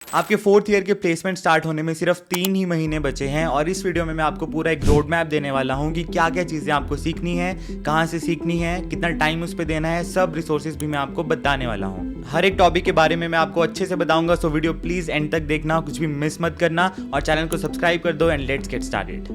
आपके fourth year के placement start होने में सिर्फ 3 ही महीने बचे हैं और इस वीडियो में मैं आपको पूरा एक रोड मैप देने वाला हूं कि क्या क्या चीज़ें आपको सीखनी है, कहां से सीखनी है, कितना टाइम उस पर देना है, सब रिसोर्सेज भी मैं आपको बताने वाला हूं। हर एक टॉपिक के बारे में मैं आपको अच्छे से बताऊंगा, सो वीडियो प्लीज एंड तक देखना, कुछ भी मिस मत करना और चैनल को सब्सक्राइब कर दो and let's get started.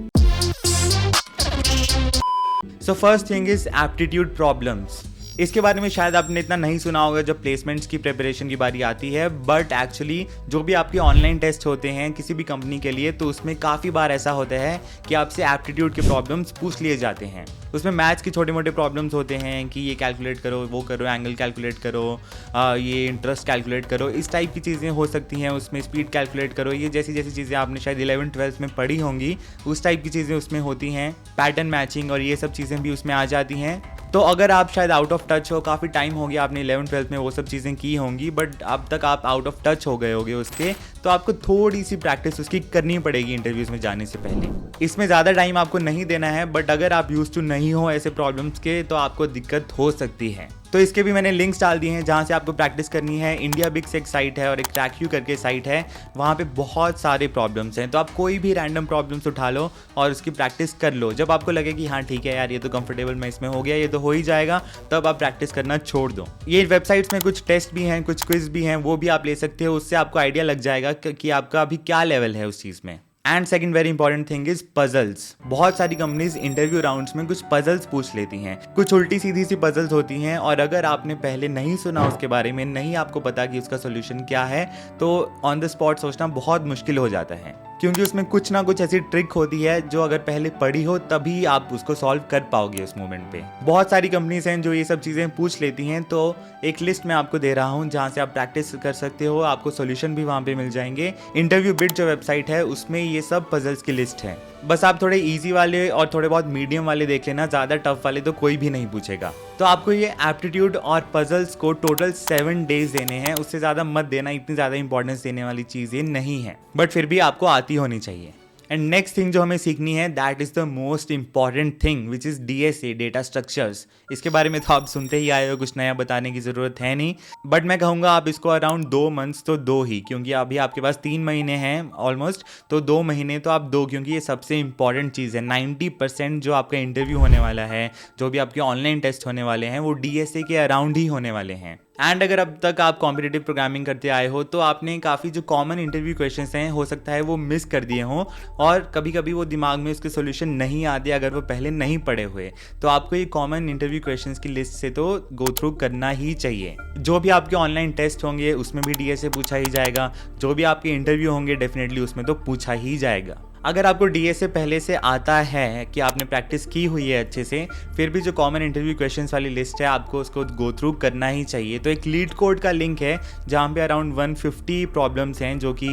So first thing is aptitude problems. इसके बारे में शायद आपने इतना नहीं सुना होगा जब प्लेसमेंट्स की प्रिपरेशन की बारी आती है, बट एक्चुअली जो भी आपके ऑनलाइन टेस्ट होते हैं किसी भी कंपनी के लिए, तो उसमें काफ़ी बार ऐसा होता है कि आपसे एप्टीट्यूड के प्रॉब्लम्स पूछ लिए जाते हैं। उसमें मैथ्स की छोटे मोटे प्रॉब्लम्स होते हैं कि ये कैलकुलेट करो, वो करो, एंगल कैलकुलेट करो, ये इंटरेस्ट कैलकुलेट करो, इस टाइप की चीज़ें हो सकती हैं। उसमें स्पीड कैलकुलेट करो, ये जैसी जैसी चीज़ें आपने शायद 11th-12th में पढ़ी होंगी, उस टाइप की चीज़ें उसमें होती हैं। पैटर्न मैचिंग और ये सब चीज़ें भी उसमें आ जाती हैं। तो अगर आप शायद आउट ऑफ टच हो, काफ़ी टाइम हो गया आपने 11th-12th में वो सब चीज़ें की होंगी, बट अब तक आप आउट ऑफ टच हो गए होगे उसके, तो आपको थोड़ी सी प्रैक्टिस उसकी करनी पड़ेगी इंटरव्यूज़ में जाने से पहले। इसमें ज़्यादा टाइम आपको नहीं देना है, बट अगर आप यूज टू नहीं हो ऐसे प्रॉब्लम्स के तो आपको दिक्कत हो सकती है। तो इसके भी मैंने लिंक्स डाल दिए हैं जहाँ से आपको प्रैक्टिस करनी है। इंडिया बिग से एक साइट है और एक ट्रैक करके साइट है, वहाँ पे बहुत सारे प्रॉब्लम्स हैं। तो आप कोई भी रैंडम प्रॉब्लम्स उठा लो और उसकी प्रैक्टिस कर लो। जब आपको लगे कि हाँ ठीक है यार, ये तो कंफर्टेबल मैं इसमें हो गया, ये तो हो ही जाएगा, तब आप प्रैक्टिस करना छोड़ दो। ये वेबसाइट्स में कुछ टेस्ट भी हैं, कुछ क्विज भी हैं, वो भी आप ले सकते हो। उससे आपको आइडिया लग जाएगा कि आपका अभी क्या लेवल है उस चीज़ में। And second very important thing is puzzles. बहुत सारी कंपनीज इंटरव्यू राउंड्स में कुछ पजल्स पूछ लेती हैं, कुछ उल्टी सीधी सी पजल्स होती हैं, और अगर आपने पहले नहीं सुना उसके बारे में, नहीं आपको पता कि उसका सोल्यूशन क्या है, तो ऑन द स्पॉट सोचना बहुत मुश्किल हो जाता है, क्योंकि उसमें कुछ ना कुछ ऐसी ट्रिक होती है जो अगर पहले पढ़ी हो तभी आप उसको सॉल्व कर पाओगे उस मोमेंट पे। बहुत सारी कंपनीज हैं जो ये सब चीज़ें पूछ लेती हैं, तो एक लिस्ट मैं आपको दे रहा हूँ जहाँ से आप प्रैक्टिस कर सकते हो, आपको सोल्यूशन भी वहाँ पे मिल जाएंगे। इंटरव्यू बिट जो वेबसाइट है उसमें ये सब पजल्स की लिस्ट है। बस आप थोड़े इजी वाले और थोड़े बहुत मीडियम वाले देख लेना, ज़्यादा टफ वाले तो कोई भी नहीं पूछेगा। तो आपको ये एप्टीट्यूड और पजल्स को टोटल 7 डेज देने हैं, उससे ज़्यादा मत देना, इतनी ज़्यादा इंपॉर्टेंस देने वाली चीज़ ये नहीं है, बट फिर भी आपको आती होनी चाहिए। एंड नेक्स्ट थिंग जो हमें सीखनी है, that is the most important thing which is DSA, data structures. इसके बारे में तो आप सुनते ही आए हो, कुछ नया बताने की ज़रूरत है नहीं, बट मैं कहूँगा आप इसको अराउंड 2 मंथ्स तो दो ही, क्योंकि अभी आपके पास 3 महीने हैं ऑलमोस्ट, तो 2 महीने तो आप दो, क्योंकि ये सबसे इंपॉर्टेंट चीज़ है। 90% जो आपका इंटरव्यू होने वाला है, जो भी आपके ऑनलाइन टेस्ट होने वाले हैं, वो DSA के अराउंड ही होने वाले हैं। एंड अगर अब तक आप कॉम्पिटिटिव प्रोग्रामिंग करते आए हो तो आपने काफ़ी जो कॉमन इंटरव्यू क्वेश्चंस हैं, हो सकता है वो मिस कर दिए हों, और कभी कभी वो दिमाग में उसके सॉल्यूशन नहीं आते अगर वो पहले नहीं पढ़े हुए। तो आपको ये कॉमन इंटरव्यू क्वेश्चंस की लिस्ट से तो गो थ्रू करना ही चाहिए। जो भी आपके ऑनलाइन टेस्ट होंगे उसमें भी DSA पूछा ही जाएगा, जो भी आपके इंटरव्यू होंगे डेफिनेटली उसमें तो पूछा ही जाएगा। अगर आपको DSA पहले से आता है कि आपने प्रैक्टिस की हुई है अच्छे से, फिर भी जो कॉमन इंटरव्यू क्वेश्चंस वाली लिस्ट है आपको उसको गो थ्रू करना ही चाहिए। तो एक लीड कोड का लिंक है जहाँ पे अराउंड 150 प्रॉब्लम्स हैं जो कि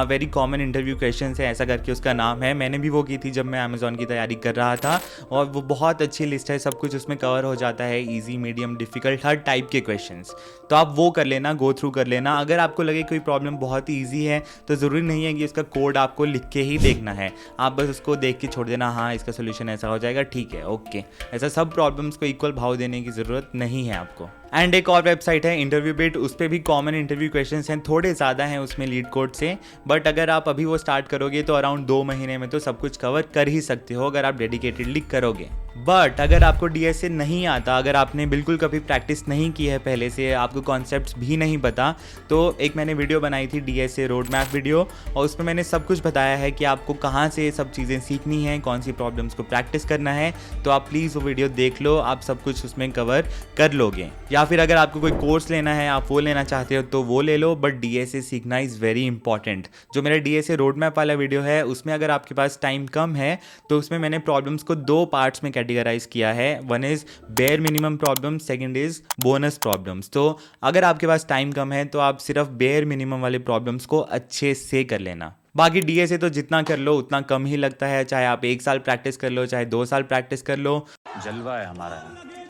वेरी कॉमन इंटरव्यू क्वेश्चंस हैं, ऐसा करके उसका नाम है। मैंने भी वो की थी जब मैं अमेजोन की तैयारी कर रहा था, और वो बहुत अच्छी लिस्ट है, सब कुछ उसमें कवर हो जाता है, ईजी, मीडियम, डिफिकल्ट, हर टाइप के क्वेश्चंस। तो आप वो कर लेना, गो थ्रू कर लेना। अगर आपको लगे कोई प्रॉब्लम बहुत ही ईजी है तो ज़रूरी नहीं है कि उसका कोड आपको लिख के ही देखना है, आप बस उसको देख के छोड़ देना, हाँ इसका सोल्यूशन ऐसा हो जाएगा, ठीक है, ओके। ऐसा सब प्रॉब्लम्स को इक्वल भाव देने की ज़रूरत नहीं है आपको। एंड एक और वेबसाइट है इंटरव्यू बिट, उस पर भी कॉमन इंटरव्यू क्वेश्चंस हैं, थोड़े ज़्यादा हैं उसमें लीड कोड से, बट अगर आप अभी वो स्टार्ट करोगे तो अराउंड 2 महीने में तो सब कुछ कवर कर ही सकते हो अगर आप डेडिकेटेडली करोगे। बट अगर आपको DSA नहीं आता, अगर आपने बिल्कुल कभी प्रैक्टिस नहीं की है पहले से, आपको कॉन्सेप्ट्स भी नहीं पता, तो एक मैंने वीडियो बनाई थी DSA रोड मैप वीडियो, और उसमें मैंने सब कुछ बताया है कि आपको कहाँ से सब चीज़ें सीखनी है, कौन सी प्रॉब्लम्स को प्रैक्टिस करना है। तो आप प्लीज़ वो वीडियो देख लो, आप सब कुछ उसमें कवर कर लोगे। या फिर अगर आपको कोई कोर्स लेना है, आप वो लेना चाहते हो तो वो ले लो, बट DSA सीखना इज़ वेरी इंपॉर्टेंट। जो मेरा DSA रोड मैप वाला वीडियो है उसमें अगर आपके पास टाइम कम है तो उसमें मैंने प्रॉब्लम्स को 2 पार्ट्स में कैटेगराइज किया है। One is bare minimum problem, second is bonus problems. तो अगर आपके पास टाइम कम है तो आप सिर्फ बेयर मिनिमम वाले प्रॉब्लम्स को अच्छे से कर लेना। बाकी DSA तो जितना कर लो उतना कम ही लगता है, चाहे आप 1 साल प्रैक्टिस कर लो, चाहे 2 साल प्रैक्टिस कर लो। जलवा है हमारा।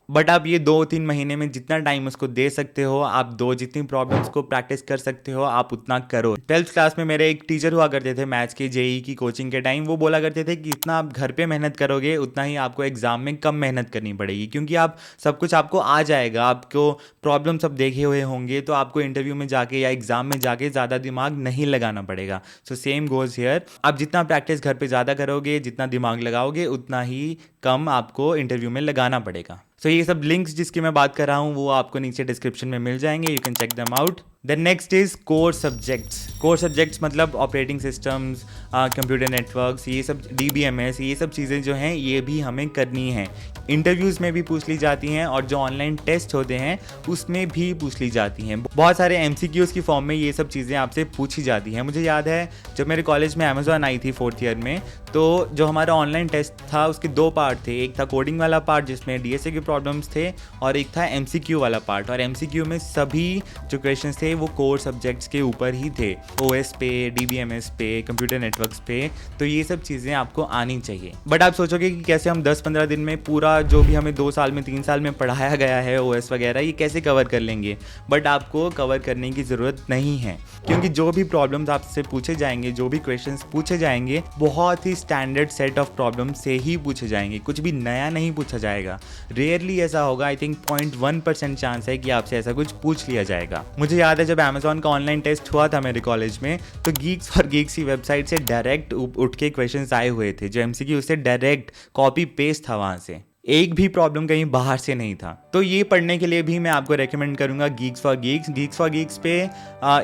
बट आप ये 2-3 महीने में जितना टाइम उसको दे सकते हो, आप जितनी प्रॉब्लम्स को प्रैक्टिस कर सकते हो आप उतना करो। 12th क्लास में मेरे एक टीचर हुआ करते थे मैथ्स के जेई की कोचिंग के टाइम, वो बोला करते थे कि इतना आप घर पे मेहनत करोगे उतना ही आपको एग्जाम में कम मेहनत करनी पड़ेगी, क्योंकि आप सब कुछ आपको आ जाएगा, आपको प्रॉब्लम सब देखे हुए होंगे, तो आपको इंटरव्यू में जाके या एग्जाम में जाके ज़्यादा दिमाग नहीं लगाना पड़ेगा। सो सेम गोज हियर, आप जितना प्रैक्टिस घर पे ज़्यादा करोगे, जितना दिमाग लगाओगे उतना ही कम आपको इंटरव्यू में लगाना पड़ेगा। सो ये सब लिंक्स जिसकी मैं बात कर रहा हूँ वो आपको नीचे डिस्क्रिप्शन में मिल जाएंगे, you can check them out. The next is core subjects. Core subjects मतलब ऑपरेटिंग सिस्टम्स, कंप्यूटर नेटवर्क्स, ये सब DBMS, ये सब चीज़ें जो हैं ये भी हमें करनी है। इंटरव्यूज़ में भी पूछ ली जाती हैं और जो ऑनलाइन टेस्ट होते हैं उसमें भी पूछ ली जाती हैं। बहुत सारे MCQs की फॉर्म में ये सब चीज़ें आपसे पूछी जाती हैं। मुझे याद है जब मेरे कॉलेज में अमेज़ॉन आई थी 4th ईयर में, तो जो हमारा ऑनलाइन टेस्ट था उसके 2 पार्ट थे। एक था कोडिंग वाला पार्ट जिसमें DSA के प्रॉब्लम्स थे, और एक था MCQ वाला पार्ट। और MCQ में सभी जो क्वेश्चन थे वो कोर सब्जेक्ट्स के ऊपर ही थे, OS पे, DBMS पे, कंप्यूटर नेटवर्क्स पे। तो ये सब चीज़ें आपको आनी चाहिए। बट आप सोचोगे कि कैसे हम 10-15 दिन में पूरा जो भी हमें 2 साल में 3 साल में पढ़ाया गया है OS वगैरह ये कैसे कवर कर लेंगे। बट आपको कवर करने की ज़रूरत नहीं है, क्योंकि जो भी प्रॉब्लम्स आपसे पूछे जाएंगे, जो भी क्वेश्चंस पूछे जाएंगे, बहुत ही स्टैंडर्ड सेट ऑफ प्रॉब्लम से ही पूछे जाएंगे, कुछ भी नया नहीं पूछा जाएगा। रेयरली ऐसा होगा, आई थिंक 0.1% चांस है कि आपसे ऐसा कुछ पूछ लिया जाएगा। मुझे याद है जब अमेज़ॉन का ऑनलाइन टेस्ट हुआ था मेरे कॉलेज में, तो गीक्स फॉर गीक्स की वेबसाइट से डायरेक्ट उठ के क्वेश्चंस आए हुए थे, जो MCQ से डायरेक्ट कॉपी पेस्ट था वहाँ से, एक भी प्रॉब्लम कहीं बाहर से नहीं था। तो ये पढ़ने के लिए भी मैं आपको रेकमेंड करूंगा Geeks for Geeks. Geeks for Geeks पे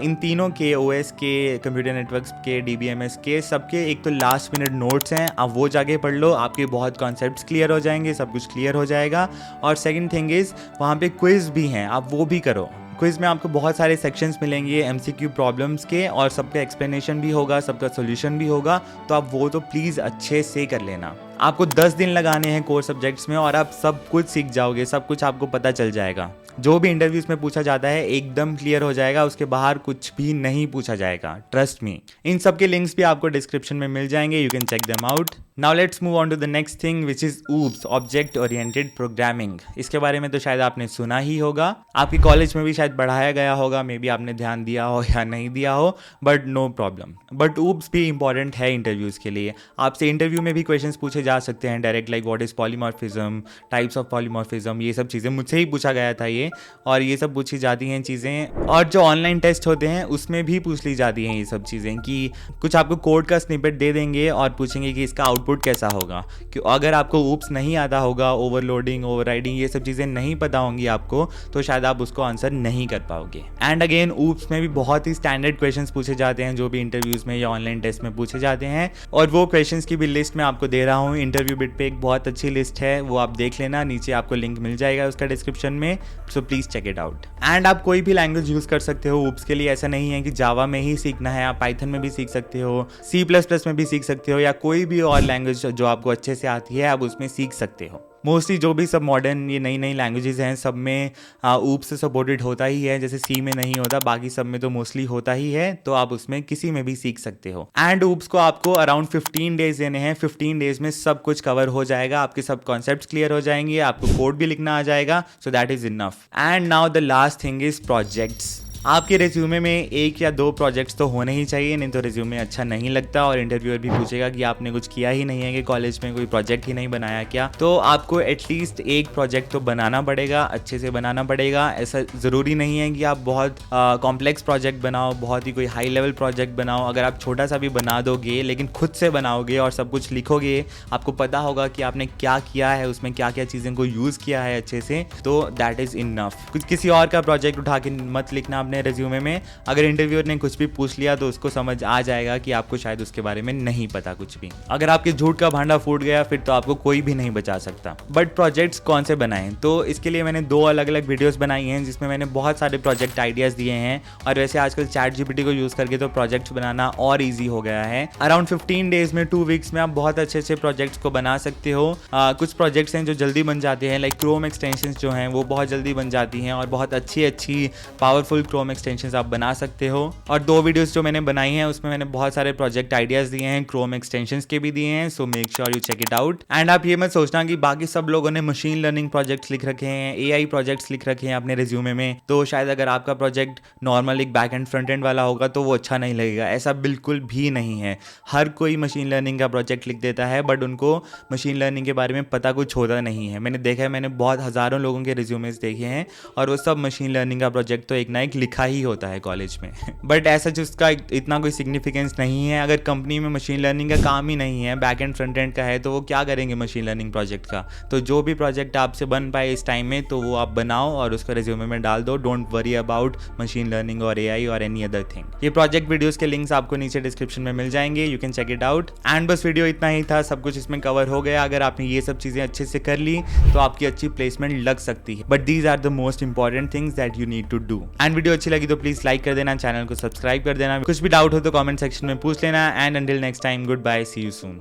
इन तीनों के, OS के, कंप्यूटर नेटवर्क्स के, DBMS के, सबके एक तो लास्ट मिनट नोट्स हैं, आप वो जाके पढ़ लो, आपके बहुत कॉन्सेप्ट्स क्लियर हो जाएंगे, सब कुछ क्लियर हो जाएगा। और सेकंड थिंग इज़ वहाँ पे क्विज़ भी हैं, आप वो भी करो। क्विज़ में आपको बहुत सारे सेक्शंस मिलेंगे MCQ प्रॉब्लम्स के, और सबका एक्सप्लेनेशन भी होगा, सबका सोल्यूशन भी होगा, तो आप वो तो प्लीज़ अच्छे से कर लेना। आपको 10 दिन लगाने हैं कोर सब्जेक्ट्स में और आप सब कुछ सीख जाओगे, सब कुछ आपको पता चल जाएगा। जो भी इंटरव्यूज में पूछा जाता है एकदम क्लियर हो जाएगा, उसके बाहर कुछ भी नहीं पूछा जाएगा, ट्रस्ट मी। इन सब के लिंक्स भी आपको डिस्क्रिप्शन में मिल जाएंगे, you can check them out. Now let's move on to the next thing which is OOPS, object oriented programming. इसके बारे में तो शायद आपने सुना ही होगा, आपके कॉलेज में भी शायद पढ़ाया गया होगा, मे बी आपने ध्यान दिया हो या नहीं दिया हो, but no problem. But OOPS भी इंपॉर्टेंट है इंटरव्यूज के लिए। आपसे इंटरव्यू में भी क्वेश्चंस पूछे जा सकते हैं direct, like what is polymorphism, types of polymorphism, ये सब चीज़ें मुझसे ही पूछा गया था ये, और ये सब पूछी जाती हैं चीज़ें। और जो ऑनलाइन टेस्ट होते हैं उसमें भी पूछ ली जाती हैं ये सब चीज़ें, कि कुछ आपको कोड का स्निपेट दे देंगे और पूछेंगे कि इसका आउटपुट कैसा होगा। कि अगर आपको OOPS नहीं आता होगा, ओवरलोडिंग, ओवरराइडिंग, ये सब चीज़ें नहीं पता होंगी आपको, तो शायद आप उसको आंसर नहीं कर पाओगे। एंड अगेन OOPS में भी बहुत ही स्टैंडर्ड क्वेश्चंस पूछे जाते हैं, जो भी इंटरव्यूज़ में या ऑनलाइन टेस्ट में पूछे जाते हैं, और वो क्वेश्चंस की भी लिस्ट मैं आपको दे रहा हूँ। इंटरव्यू बिट पे एक बहुत अच्छी लिस्ट है, वो आप देख लेना, नीचे आपको लिंक मिल जाएगा उसका डिस्क्रिप्शन में, so please check it out. And आप कोई भी लैंग्वेज यूज़ कर सकते हो OOPS के लिए, ऐसा नहीं है कि जावा में ही सीखना है, आप पाइथन में भी सीख सकते हो, C++ में भी सीख सकते हो, या कोई भी और लैंग्वेज जो आपको अच्छे से आती है आप उसमें सीख सकते हो। मोस्टली जो भी सब मॉडर्न ये नई नई लैंग्वेजेस हैं सब में OOPS से सपोर्टेड होता ही है, जैसे C में नहीं होता, बाकी सब में तो मोस्टली होता ही है, तो आप उसमें किसी में भी सीख सकते हो। एंड OOPS को आपको अराउंड 15 डेज देने हैं, 15 डेज में सब कुछ कवर हो जाएगा, आपके सब कॉन्सेप्ट्स क्लियर हो जाएंगे, आपको कोड भी लिखना आ जाएगा, so that is enough. And now the last thing is projects. आपके रिज्यूमे में 1 या 2 प्रोजेक्ट्स तो होने ही चाहिए, नहीं तो रिज्यूमे अच्छा नहीं लगता, और इंटरव्यूअर भी पूछेगा कि आपने कुछ किया ही नहीं है, कि कॉलेज में कोई प्रोजेक्ट ही नहीं बनाया क्या। तो आपको एटलीस्ट एक प्रोजेक्ट तो बनाना पड़ेगा, अच्छे से बनाना पड़ेगा। ऐसा ज़रूरी नहीं है कि आप बहुत कॉम्प्लेक्स प्रोजेक्ट बनाओ, बहुत ही कोई हाई लेवल प्रोजेक्ट बनाओ। अगर आप छोटा सा भी बना दोगे लेकिन खुद से बनाओगे और सब कुछ लिखोगे, आपको पता होगा कि आपने क्या किया है, उसमें क्या क्या चीज़ें को यूज़ किया है अच्छे से, तो दैट इज़ इनफ। कुछ किसी और का प्रोजेक्ट उठा के मत लिखना अपने रिज्यूमे में। अगर इंटरव्यूअर ने कुछ भी पूछ लिया तो उसको समझ आ जाएगा कि आपको शायद उसके बारे में नहीं पता कुछ भी। अगर आपके झूठ का भांडा फूट गया फिर तो आपको कोई भी नहीं बचा सकता। बट प्रोजेक्ट्स कौन से बनाएं, तो इसके लिए मैंने 2 अलग अलग वीडियोस बनाई हैं जिसमें मैंने बहुत सारे प्रोजेक्ट आइडियाज़ दिए हैं। और वैसे आजकल ChatGPT को यूज़ करके तो प्रोजेक्ट्स बनाना और ईजी हो गया है। अराउंड 15 डेज में 2 वीक्स में आप बहुत अच्छे अच्छे प्रोजेक्ट्स को बना सकते हो। कुछ प्रोजेक्ट्स हैं जो जल्दी बन जाते हैं, लाइक क्रोम एक्सटेंशंस जो हैं वो बहुत जल्दी बन जाती हैं और बहुत अच्छी पावरफुल क्रोम क्रोम एक्सटेंशंस आप बना सकते हो। और 2 वीडियोस जो मैंने बनाई हैं उसमें मैंने बहुत सारे प्रोजेक्ट आइडियाज दिए हैं, क्रोम एक्सटेंशंस के भी दिए हैं, so make sure you check it out. And आप ये मत सोचना कि बाकी सब लोगों ने मशीन लर्निंग प्रोजेक्ट्स लिख रखे हैं, AI प्रोजेक्ट्स लिख रखे हैं अपने रिज्यूमे में, तो शायद अगर आपका प्रोजेक्ट नॉर्मल एक बैक एंड फ्रंट एंड वाला होगा तो वो अच्छा नहीं लगेगा। ऐसा बिल्कुल भी नहीं है। हर कोई मशीन लर्निंग का प्रोजेक्ट लिख देता है, बट उनको मशीन लर्निंग के बारे में पता कुछ होता नहीं है। मैंने देखा है, मैंने बहुत हज़ारों लोगों के रिज्यूमेस देखे हैं और वो सब मशीन लर्निंग का प्रोजेक्ट तो एक ना एक लिखा ही होता है कॉलेज में बट ऐसा उसका इतना कोई सिग्निफिकेंस नहीं है। अगर कंपनी में मशीन लर्निंग का काम ही नहीं है, बैक एंड फ्रंट एंड का है, तो वो क्या करेंगे मशीन लर्निंग प्रोजेक्ट का। तो जो भी प्रोजेक्ट आपसे बन पाए इस टाइम में तो वो आप बनाओ और उसको रिज्यूमे में डाल दो। Don't worry about machine learning और AI और एनी अदर थिंग। ये प्रोजेक्ट वीडियोस के लिंक्स आपको नीचे डिस्क्रिप्शन में मिल जाएंगे, you can check it out. And बस वीडियो इतना ही था, सब कुछ इसमें कवर हो गया। अगर आपने ये सब चीजें अच्छे से कर ली तो आपकी अच्छी प्लेसमेंट लग सकती है, but these are the most important things that you need to do. And video अच्छी लगी तो प्लीज लाइक कर देना, चैनल को सब्सक्राइब कर देना। कुछ भी डाउट हो तो कमेंट सेक्शन में पूछ लेना। And until next time, goodbye, see you soon.